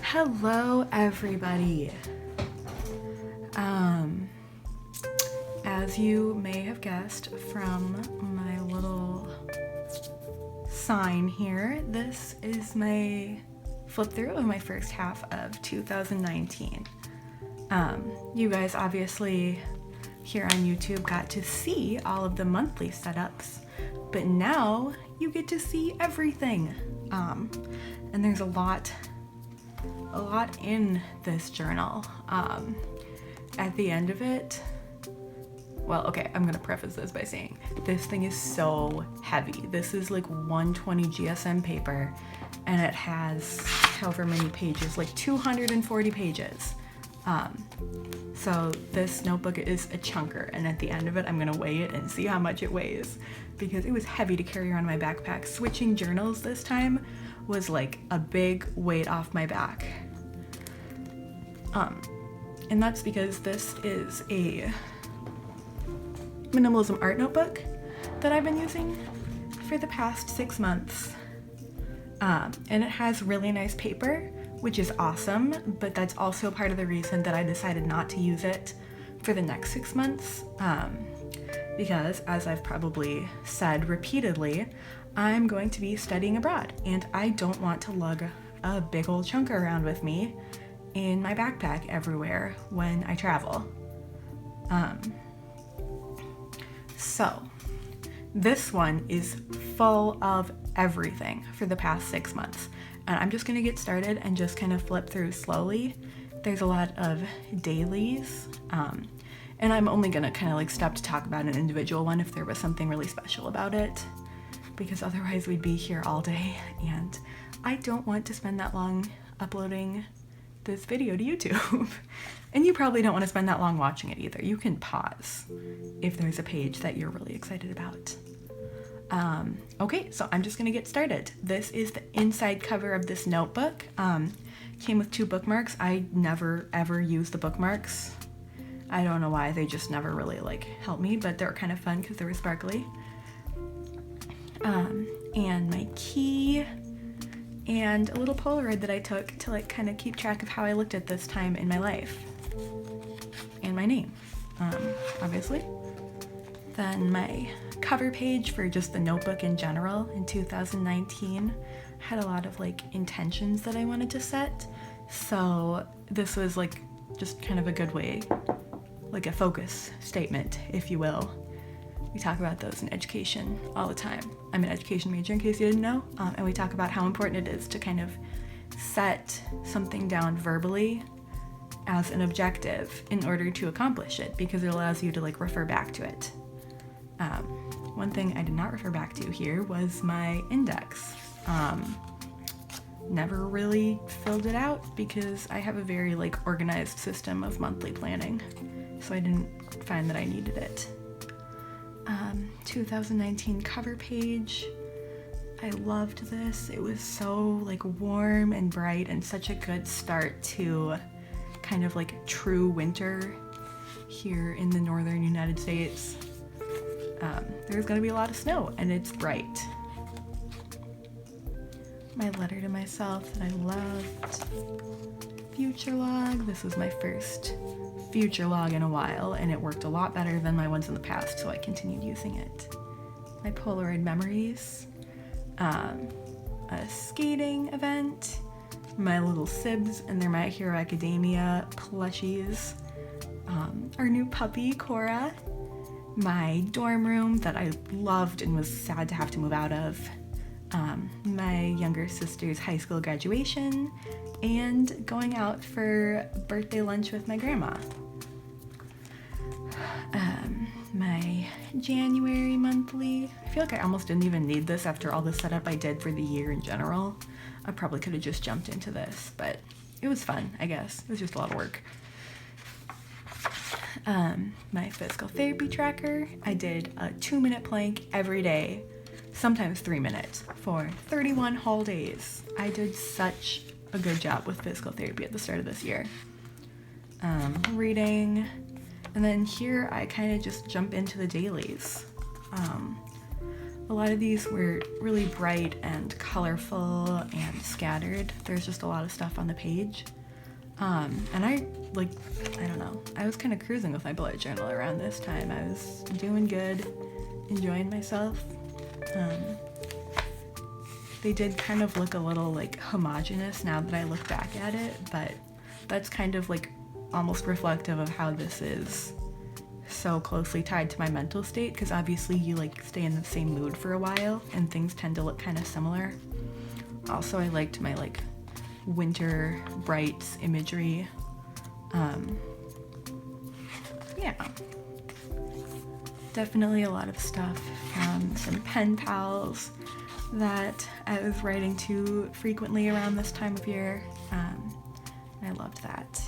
Hello everybody. As you may have guessed from my little sign here, this is my flip through of my first half of 2019. You guys obviously here on YouTube got to see all of the monthly setups, but now you get to see everything. And there's a lot in this journal. At the end of it, well, okay, I'm gonna preface this by saying this thing is so heavy. This is like 120 GSM paper, and it has however many pages, like 240 pages. So this notebook is a chunker, and at the end of it, I'm gonna weigh it and see how much it weighs, because it was heavy to carry around my backpack. Switching journals this time was like a big weight off my back. And that's because this is a minimalism art notebook that I've been using for the past 6 months. And it has really nice paper, which is awesome, but that's also part of the reason that I decided not to use it for the next 6 months. Because, as I've probably said repeatedly, I'm going to be studying abroad, and I don't want to lug a big old chunk around with me in my backpack everywhere when I travel. So this one is full of everything for the past 6 months, and I'm just gonna get started and just kind of flip through slowly. There's a lot of dailies, and I'm only gonna kind of like stop to talk about an individual one if there was something really special about it, because otherwise we'd be here all day, and I don't want to spend that long uploading this video to YouTube. And you probably don't want to spend that long watching it either. You can pause if there's a page that you're really excited about. Okay, so I'm just gonna get started. This is the inside cover of this notebook. Came with 2 bookmarks. I never ever use the bookmarks. I don't know why, they just never really like helped me, but they're kind of fun because they were sparkly. And my key, and a little Polaroid that I took to like kind of keep track of how I looked at this time in my life. And my name, obviously. Then my cover page for just the notebook in general in 2019 had a lot of like intentions that I wanted to set. So this was like just kind of a good way, like a focus statement, if you will. We talk about those in education all the time. I'm an education major, in case you didn't know, and we talk about how important it is to kind of set something down verbally as an objective in order to accomplish it, because it allows you to like refer back to it. One thing I did not refer back to here was my index. Never really filled it out because I have a very like organized system of monthly planning, so I didn't find that I needed it. 2019 cover page. I loved this. It was so like warm and bright and such a good start to kind of like true winter here in the northern United States. There's gonna be a lot of snow and it's bright. My letter to myself that I loved. Future log. This was my first future log in a while, and it worked a lot better than my ones in the past, so I continued using it. My Polaroid memories. A skating event. My little Sibs and their My Hero Academia plushies. Our new puppy, Cora. My dorm room that I loved and was sad to have to move out of. My younger sister's high school graduation, and going out for birthday lunch with my grandma. My January monthly. I feel like I almost didn't even need this after all the setup I did for the year in general. I probably could have just jumped into this, but it was fun, I guess. It was just a lot of work. My physical therapy tracker, I did a 2-minute plank every day, sometimes 3 minutes, for 31 whole days. I did such a good job with physical therapy at the start of this year. Reading, and then here I kind of just jump into the dailies. A lot of these were really bright and colorful and scattered. There's just a lot of stuff on the page. And I don't know, I was kind of cruising with my bullet journal around this time. I was doing good, enjoying myself. They did kind of look a little like homogenous now that I look back at it, but that's kind of like almost reflective of how this is so closely tied to my mental state, because obviously you like stay in the same mood for a while and things tend to look kind of similar. Also, I liked my like winter brights imagery. Yeah, definitely a lot of stuff from some pen pals that I was writing to frequently around this time of year. I loved that.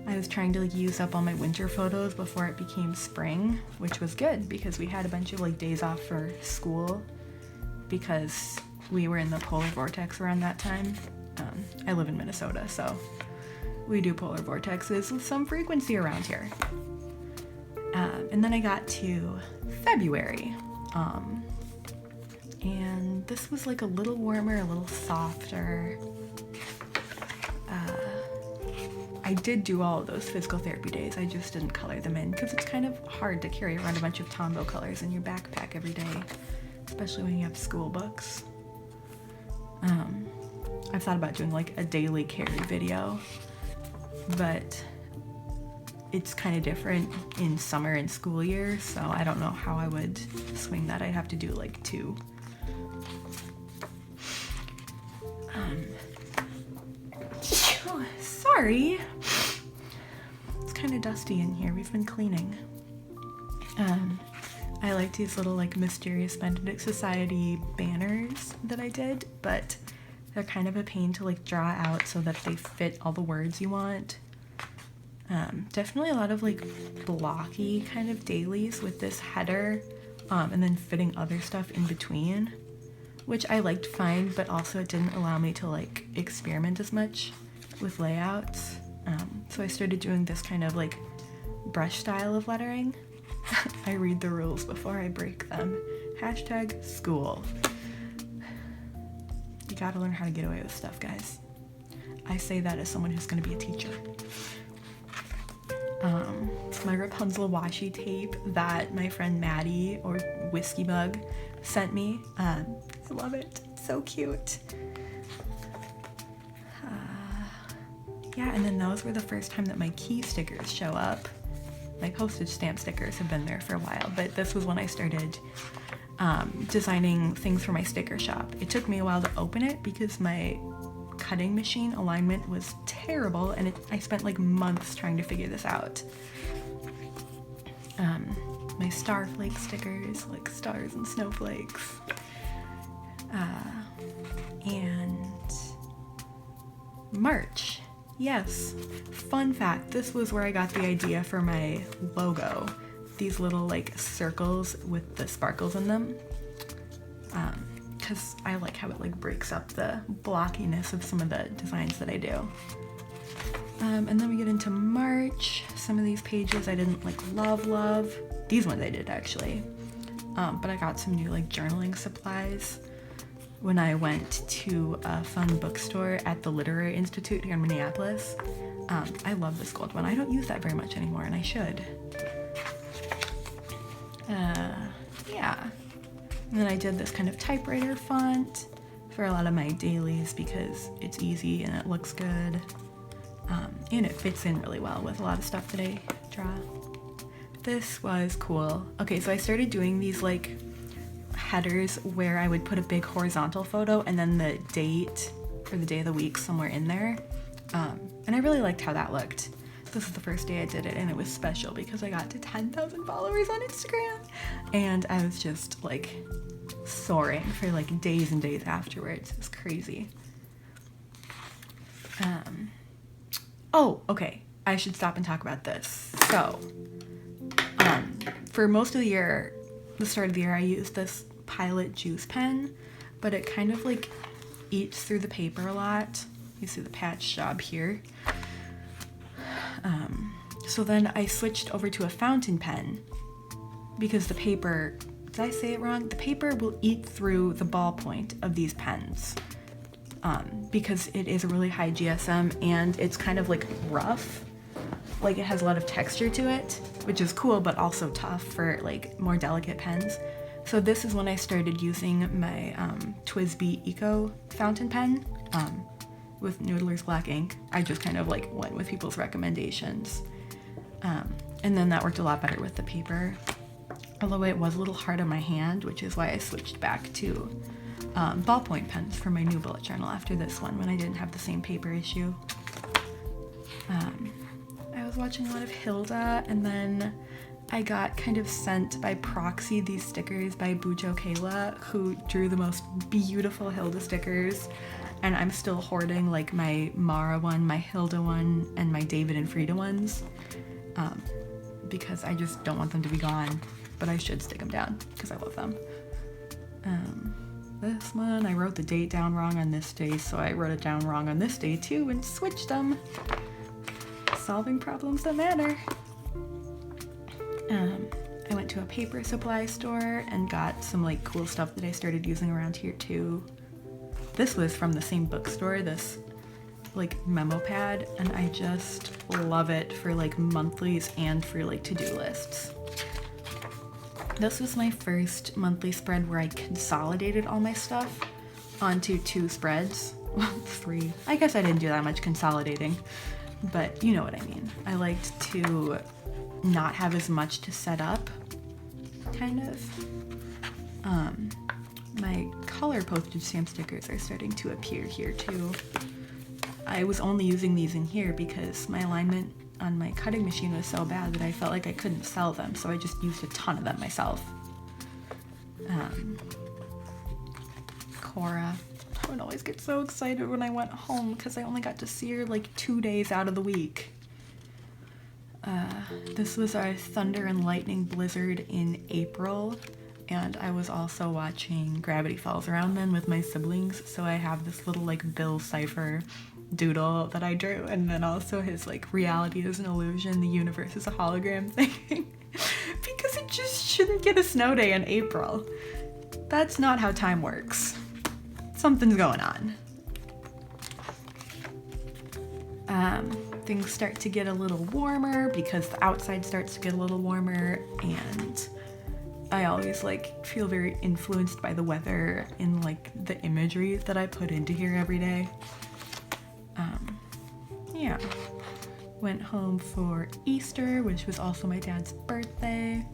I was trying to like use up all my winter photos before it became spring, which was good because we had a bunch of like days off for school because we were in the polar vortex around that time. I live in Minnesota, so we do polar vortexes with some frequency around here. And then I got to February, and this was like a little warmer, a little softer. I did do all of those physical therapy days, I just didn't color them in because it's kind of hard to carry around a bunch of Tombow colors in your backpack every day, especially when you have school books. I've thought about doing like a daily carry video, but it's kind of different in summer and school year, so I don't know how I would swing that. I'd have to do like 2. Sorry, it's kind of dusty in here. We've been cleaning. I like these little like Mysterious Benedict Society banners that I did, but they're kind of a pain to like draw out so that they fit all the words you want. Definitely a lot of like blocky kind of dailies with this header, and then fitting other stuff in between, which I liked fine, but also it didn't allow me to like experiment as much with layouts. So I started doing this kind of like brush style of lettering. I read the rules before I break them. #school. You gotta learn how to get away with stuff, guys. I say that as someone who's gonna be a teacher. My Rapunzel washi tape that my friend Maddie, or whiskeymug, sent me. I love it. It's so cute. Yeah, and then those were the first time that my key stickers show up. My postage stamp stickers have been there for a while, but this was when I started designing things for my sticker shop. It took me a while to open it because my cutting machine alignment was terrible, and I spent like months trying to figure this out. My starflake stickers, like stars and snowflakes. And March. Yes, fun fact, this was where I got the idea for my logo. These little like circles with the sparkles in them. Because I like how it like breaks up the blockiness of some of the designs that I do. And then we get into March. Some of these pages I didn't like love. These ones I did actually. But I got some new like journaling supplies when I went to a fun bookstore at the Literary Institute here in Minneapolis. I love this gold one. I don't use that very much anymore, and I should. Yeah. And then I did this kind of typewriter font for a lot of my dailies because it's easy and it looks good. And it fits in really well with a lot of stuff that I draw. This was cool. Okay, so I started doing these like headers where I would put a big horizontal photo and then the date or the day of the week somewhere in there. And I really liked how that looked. This is the first day I did it, and it was special because I got to 10,000 followers on Instagram, and I was just like soaring for like days and days afterwards. It was crazy. Oh, okay. I should stop and talk about this. So, for most of the year, the start of the year, I used this Pilot juice pen, but it kind of like eats through the paper a lot. You see the patch job here. So then I switched over to a fountain pen because the paper, did I say it wrong? The paper will eat through the ballpoint of these pens because it is a really high GSM and it's kind of like rough. Like it has a lot of texture to it, which is cool, but also tough for like more delicate pens. So this is when I started using my Twsbi Eco fountain pen with Noodlers black ink. I just kind of like went with people's recommendations. And then that worked a lot better with the paper. Although it was a little hard on my hand, which is why I switched back to ballpoint pens for my new bullet journal after this one when I didn't have the same paper issue. I was watching a lot of Hilda, and then I got kind of sent by proxy these stickers by Bujokayla, who drew the most beautiful Hilda stickers, and I'm still hoarding like my Mara one, my Hilda one, and my David and Frida ones, because I just don't want them to be gone, but I should stick them down because I love them. This one, I wrote the date down wrong on this day, so I wrote it down wrong on this day too and switched them. Solving problems that matter. I went to a paper supply store and got some like cool stuff that I started using around here too. This was from the same bookstore, this like memo pad, and I just love it for like monthlies and for like to-do lists. This was my first monthly spread where I consolidated all my stuff onto 2 spreads. Well, 3. I guess I didn't do that much consolidating, but you know what I mean. I liked to not have as much to set up, kind of. My color postage stamp stickers are starting to appear here too. I was only using these in here because my alignment on my cutting machine was so bad that I felt like I couldn't sell them, so I just used a ton of them myself. Cora. I would always get so excited when I went home because I only got to see her like 2 days out of the week. This was our thunder and lightning blizzard in April, and I was also watching Gravity Falls around then with my siblings, so I have this little like Bill Cipher doodle that I drew, and then also his like reality is an illusion, the universe is a hologram thing. Because it just shouldn't get a snow day in April. That's not how time works. Something's going on. Things start to get a little warmer because the outside starts to get a little warmer, and I always like feel very influenced by the weather in like the imagery that I put into here every day. Yeah. Went home for Easter, which was also my dad's birthday.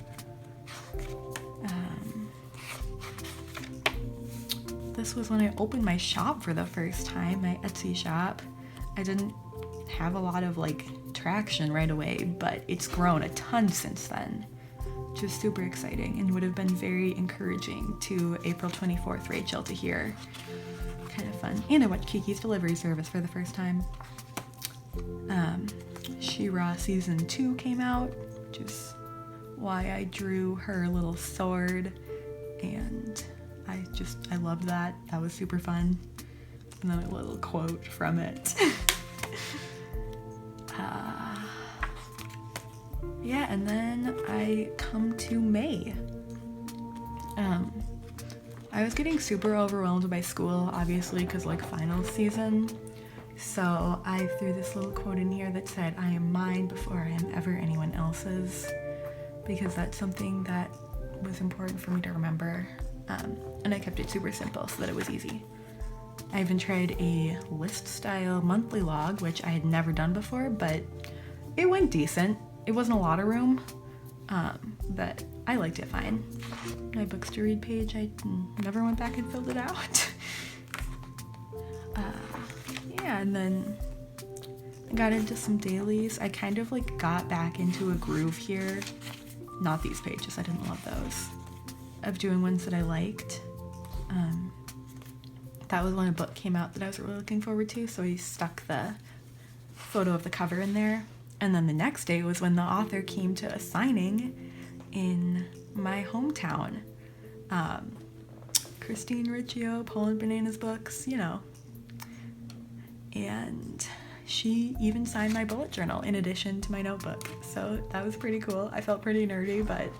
This was when I opened my shop for the first time, my Etsy shop. I didn't have a lot of like traction right away, but it's grown a ton since then, which is super exciting and would have been very encouraging to April 24th Rachel to hear. Kind of fun. And I watched Kiki's delivery service for the first time. She-Ra season 2 came out, which is why I drew her little sword, and I loved that. That was super fun. And then a little quote from it. Yeah, and then I come to May. I was getting super overwhelmed by school, obviously, because like finals season. So I threw this little quote in here that said, "I am mine before I am ever anyone else's," because that's something that was important for me to remember. And I kept it super simple so that it was easy. I even tried a list style monthly log, which I had never done before, but it went decent. It wasn't a lot of room, but I liked it fine. My books to read page, I never went back and filled it out. Yeah, and then I got into some dailies. I kind of like got back into a groove here. Not these pages, I didn't love those. Of doing ones that I liked. That was when a book came out that I was really looking forward to, so I stuck the photo of the cover in there. And then the next day was when the author came to a signing in my hometown. Christine Riccio, Poland Bananas books, you know. And she even signed my bullet journal in addition to my notebook. So that was pretty cool. I felt pretty nerdy, but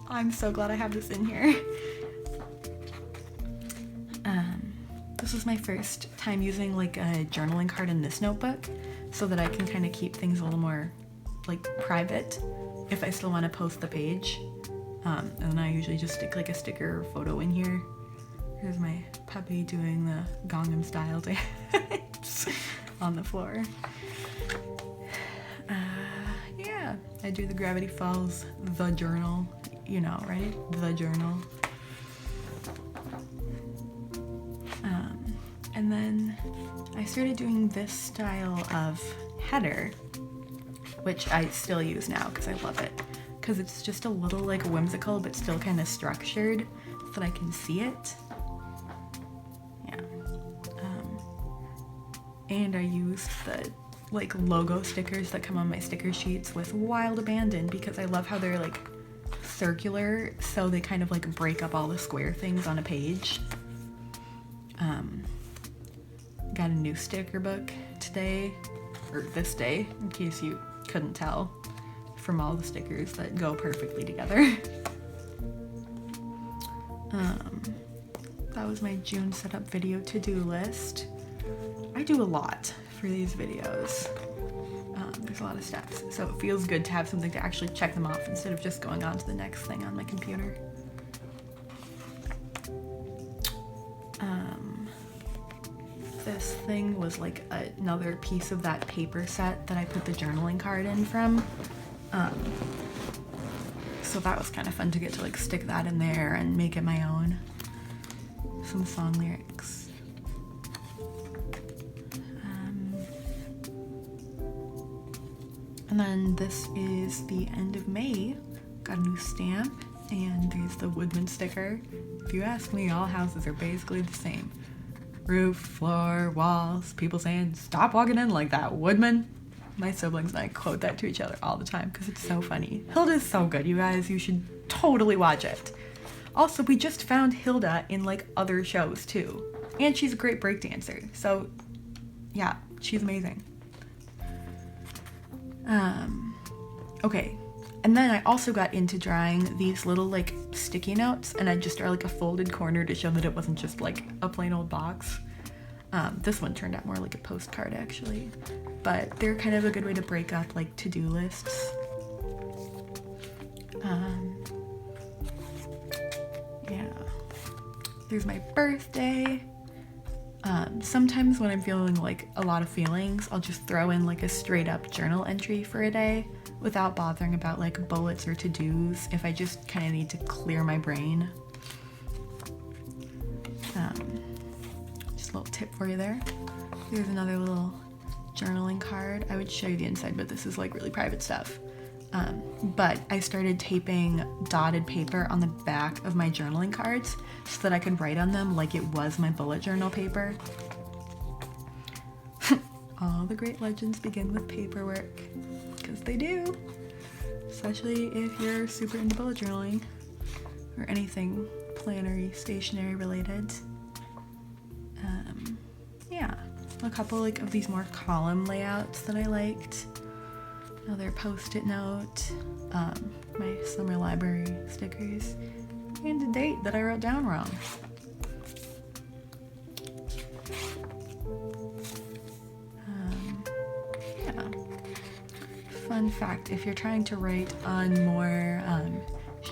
I'm so glad I have this in here. This was my first time using like a journaling card in this notebook so that I can kind of keep things a little more like private if I still want to post the page. And then I usually just stick like a sticker or photo in here. Here's my puppy doing the Gangnam Style dance on the floor. Yeah, I do the Gravity Falls, the journal, you know, right? The journal. And then I started doing this style of header, which I still use now because I love it. Because it's just a little like whimsical but still kind of structured so that I can see it. Yeah. And I use the like logo stickers that come on my sticker sheets with Wild Abandon because I love how they're like circular, so they kind of like break up all the square things on a page. Got a new sticker book today, or this day, in case you couldn't tell from all the stickers that go perfectly together. That was my June setup video to-do list. I do a lot for these videos. There's a lot of steps, so it feels good to have something to actually check them off instead of just going on to the next thing on my computer. This thing was like another piece of that paper set that I put the journaling card in from. So that was kind of fun to get to like stick that in there and make it my own. Some song lyrics. And then this is the end of May. Got a new stamp and there's the Woodman sticker. If you ask me, all houses are basically the same. Roof, floor, walls, people saying, "Stop walking in like that, Woodman." My siblings and I quote that to each other all the time because it's so funny. Hilda's so good, you guys. You should totally watch it. Also, we just found Hilda in like other shows too. And she's a great breakdancer. So yeah, she's amazing. Okay. And then I also got into drawing these little like sticky notes, and I just draw like a folded corner to show that it wasn't just like a plain old box. This one turned out more like a postcard actually, but they're kind of a good way to break up like to-do lists. Yeah. There's my birthday. Sometimes when I'm feeling like a lot of feelings, I'll just throw in like a straight up journal entry for a day without bothering about like bullets or to-dos if I just kind of need to clear my brain. Just a little tip for you there. Here's another little journaling card. I would show you the inside, but this is like really private stuff. But I started taping dotted paper on the back of my journaling cards so that I could write on them like it was my bullet journal paper. All the great legends begin with paperwork, because they do, especially if you're super into bullet journaling or anything plannery, stationery related. Yeah, a couple like of these more column layouts that I liked. Another post-it note, my summer library stickers, and a date that I wrote down wrong. Yeah. Fun fact, if you're trying to write on more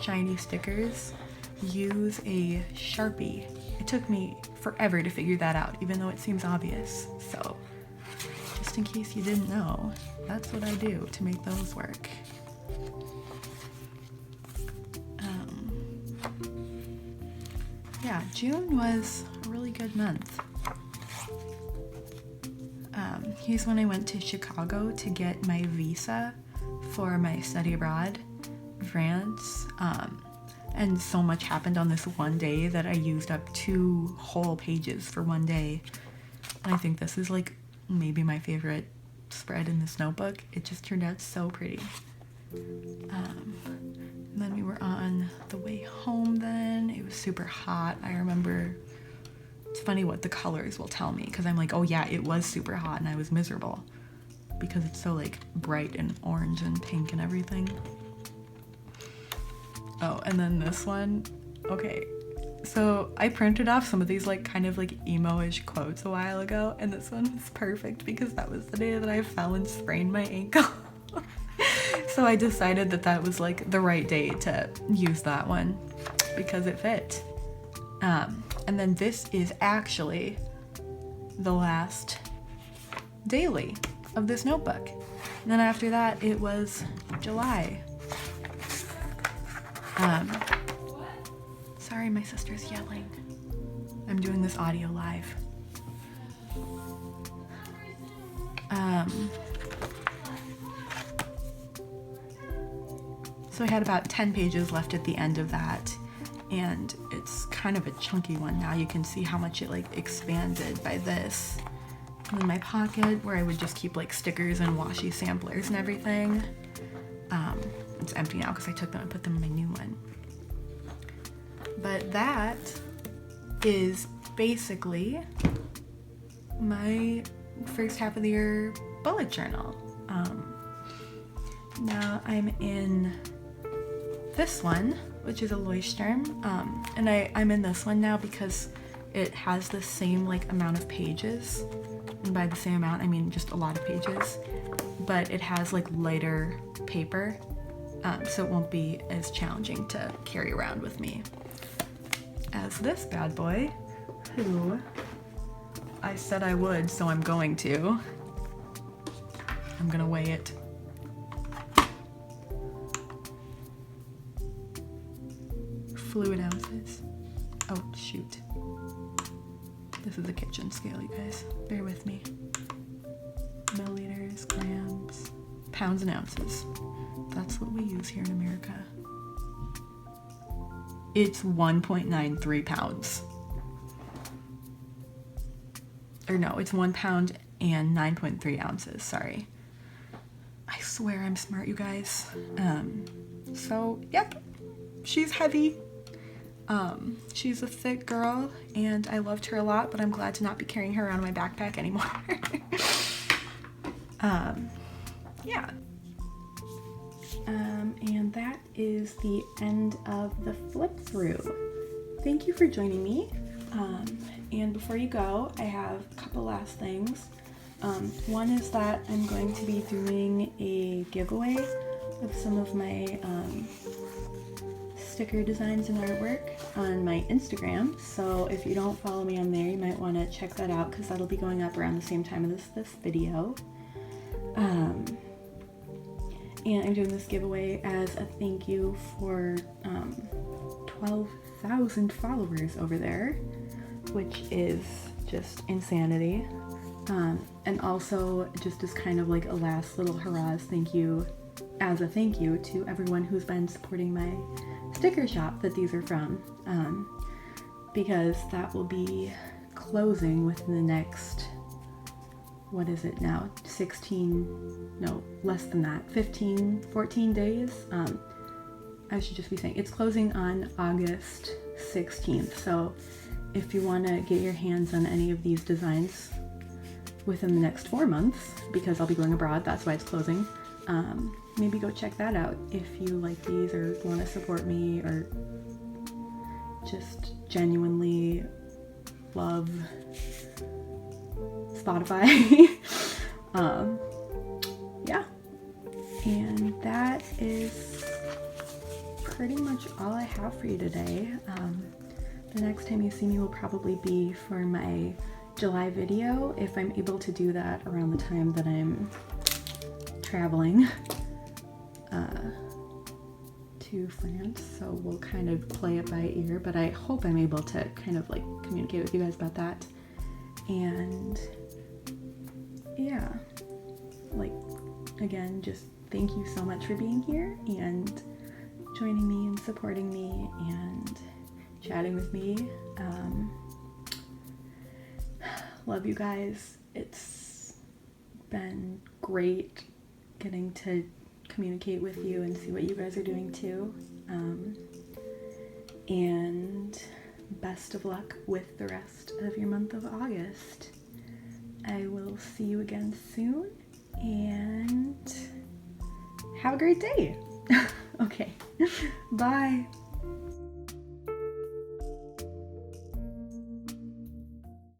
shiny stickers, use a Sharpie. It took me forever to figure that out, even though it seems obvious. So, just in case you didn't know, that's what I do to make those work. Yeah, June was a really good month. Here's when I went to Chicago to get my visa for my study abroad in France. And so much happened on this one day that I used up 2 whole pages for one day. And I think this is like maybe my favorite spread in this notebook. It just turned out so pretty. And then we were on the way home then. It was super hot. I remember, it's funny what the colors will tell me, because I'm like, oh yeah, it was super hot and I was miserable because it's so like bright and orange and pink and everything. Oh, and then this one. Okay, so I printed off some of these like kind of like emo-ish quotes a while ago, and this one was perfect because that was the day that I fell and sprained my ankle. So I decided that that was like the right day to use that one because it fit. And then this is actually the last daily of this notebook. And then after that, it was July. Sorry, my sister's yelling. I'm doing this audio live. So I had about 10 pages left at the end of that, and it's kind of a chunky one now. You can see how much it like expanded by this. And then my pocket where I would just keep like stickers and washi samplers and everything. It's empty now because I took them and put them in my new one. But that is basically my first half of the year bullet journal. Now I'm in this one, which is a Leuchtturm, and I'm in this one now because it has the same like amount of pages, and by the same amount I mean just a lot of pages, but it has like lighter paper, so it won't be as challenging to carry around with me as this bad boy, who I said I would, so I'm going to. I'm gonna weigh it. Fluid ounces. Oh, shoot. This is the kitchen scale, you guys. Bear with me. Milliliters, grams, pounds and ounces. That's what we use here in America. It's 1.93 pounds. Or no, it's 1 pound and 9.3 ounces, sorry. I swear I'm smart, you guys. So, yep, she's heavy. She's a thick girl, and I loved her a lot, but I'm glad to not be carrying her around in my backpack anymore. Yeah. And that is the end of the flip through. Thank you for joining me. And before you go, I have a couple last things. One is that I'm going to be doing a giveaway of some of my sticker designs and artwork on my Instagram. So if you don't follow me on there, you might want to check that out because that'll be going up around the same time as this video. And I'm doing this giveaway as a thank you for 12,000 followers over there, which is just insanity. And also just as kind of like a last little hurrah thank you, as a thank you to everyone who's been supporting my sticker shop that these are from, because that will be closing within the next, what is it now, 14 days. I should just be saying it's closing on August 16th. So if you want to get your hands on any of these designs within the next 4 months, because I'll be going abroad, that's why it's closing, maybe go check that out if you like these or want to support me or just genuinely love Spotify. Yeah, and that is pretty much all I have for you today. The next time you see me will probably be for my July video, if I'm able to do that around the time that I'm traveling to France. So we'll kind of play it by ear, but I hope I'm able to kind of like communicate with you guys about that. And yeah, like, again, just thank you so much for being here and joining me and supporting me and chatting with me. Love you guys. It's been great getting to communicate with you and see what you guys are doing too. And best of luck with the rest of your month of August. I will see you again soon, and have a great day. Okay, bye.